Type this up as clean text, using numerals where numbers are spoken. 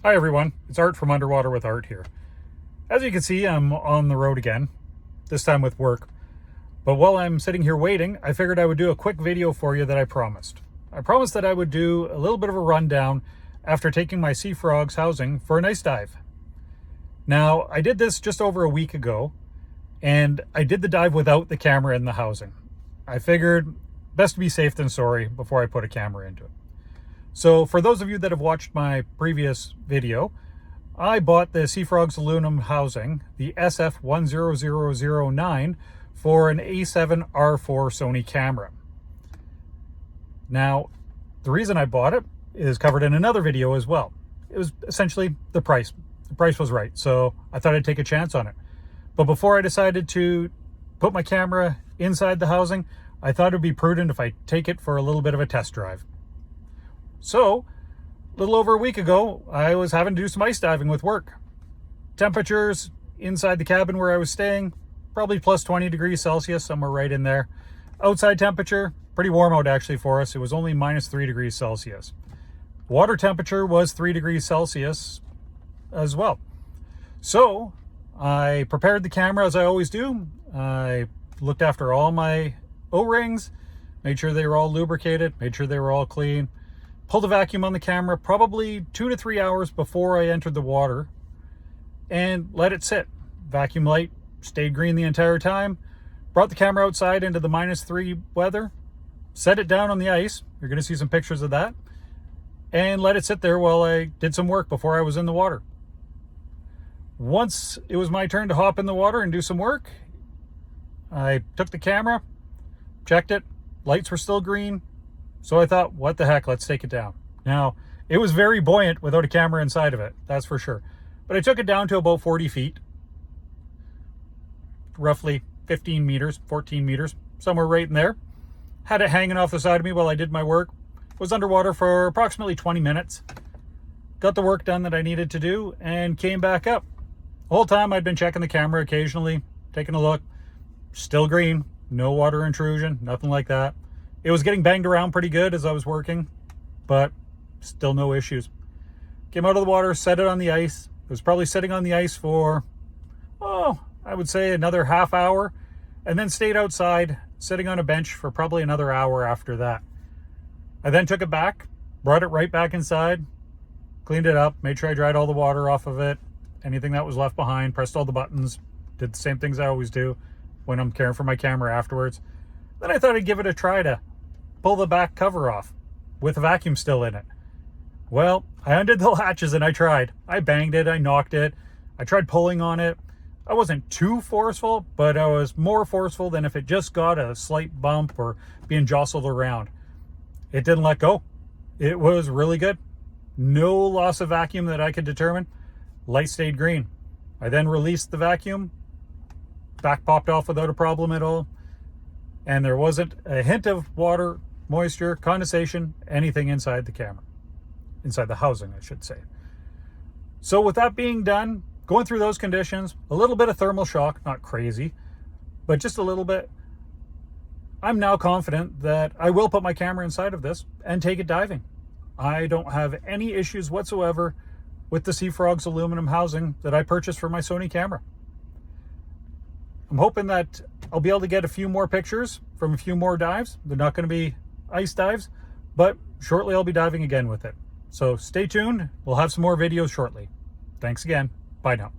Hi everyone, it's Art from Underwater with Art here. As you can see, I'm on the road again, this time with work. But while I'm sitting here waiting, I figured I would do a quick video for you that I promised. I promised that I would do a little bit of a rundown after taking my SeaFrogs housing for an ice dive. Now, I did this just over a week ago, and I did the dive without the camera in the housing. I figured best to be safe than sorry before I put a camera into it. So for those of you that have watched my previous video, I bought the SeaFrogs aluminum housing, the SF10009, for an A7R4 Sony camera. Now, the reason I bought it is covered in another video as well. It was essentially the price. The price was right, so I thought I'd take a chance on it. But before I decided to put my camera inside the housing, I thought it would be prudent if I take it for a little bit of a test drive. So, a little over a week ago, I was having to do some ice diving with work. Temperatures inside the cabin where I was staying, probably plus 20 degrees Celsius, somewhere right in there. Outside temperature, pretty warm out actually for us. It was only minus 3 degrees Celsius. Water temperature was 3 degrees Celsius as well. So, I prepared the camera as I always do. I looked after all my O-rings, made sure they were all lubricated, made sure they were all clean. Pulled a vacuum on the camera probably 2 to 3 hours before I entered the water and let it sit. Vacuum light stayed green the entire time. Brought the camera outside into the -3 weather, set it down on the ice. You're going to see some pictures of that. And let it sit there while I did some work before I was in the water. Once it was my turn to hop in the water and do some work, I took the camera, checked it, lights were still green. So I thought, what the heck, let's take it down. Now, it was very buoyant without a camera inside of it, that's for sure. But I took it down to about 40 feet, roughly 15 meters, 14 meters, somewhere right in there. Had it hanging off the side of me while I did my work. Was underwater for approximately 20 minutes. Got the work done that I needed to do and came back up. The whole time I'd been checking the camera occasionally, taking a look. Still green, no water intrusion, nothing like that. It was getting banged around pretty good as I was working, but still no issues. Came out of the water, set it on the ice. It was probably sitting on the ice for, I would say another half hour, and then stayed outside, sitting on a bench for probably another hour after that. I then took it back, brought it right back inside, cleaned it up, made sure I dried all the water off of it, anything that was left behind, pressed all the buttons, did the same things I always do when I'm caring for my camera afterwards. Then I thought I'd give it a try to pull the back cover off with a vacuum still in it. Well, I undid the latches and I tried. I banged it, I knocked it, I tried pulling on it. I wasn't too forceful, but I was more forceful than if it just got a slight bump or being jostled around. It didn't let go. It was really good. No loss of vacuum that I could determine. Light stayed green. I then released the vacuum. Back popped off without a problem at all. And there wasn't a hint of water, moisture, condensation, anything inside the camera. Inside the housing, I should say. So with that being done, going through those conditions, a little bit of thermal shock, not crazy, but just a little bit, I'm now confident that I will put my camera inside of this and take it diving. I don't have any issues whatsoever with the SeaFrogs aluminum housing that I purchased for my Sony camera. I'm hoping that I'll be able to get a few more pictures from a few more dives. They're not going to be ice dives, but shortly I'll be diving again with it. So stay tuned. We'll have some more videos shortly. Thanks again. Bye now.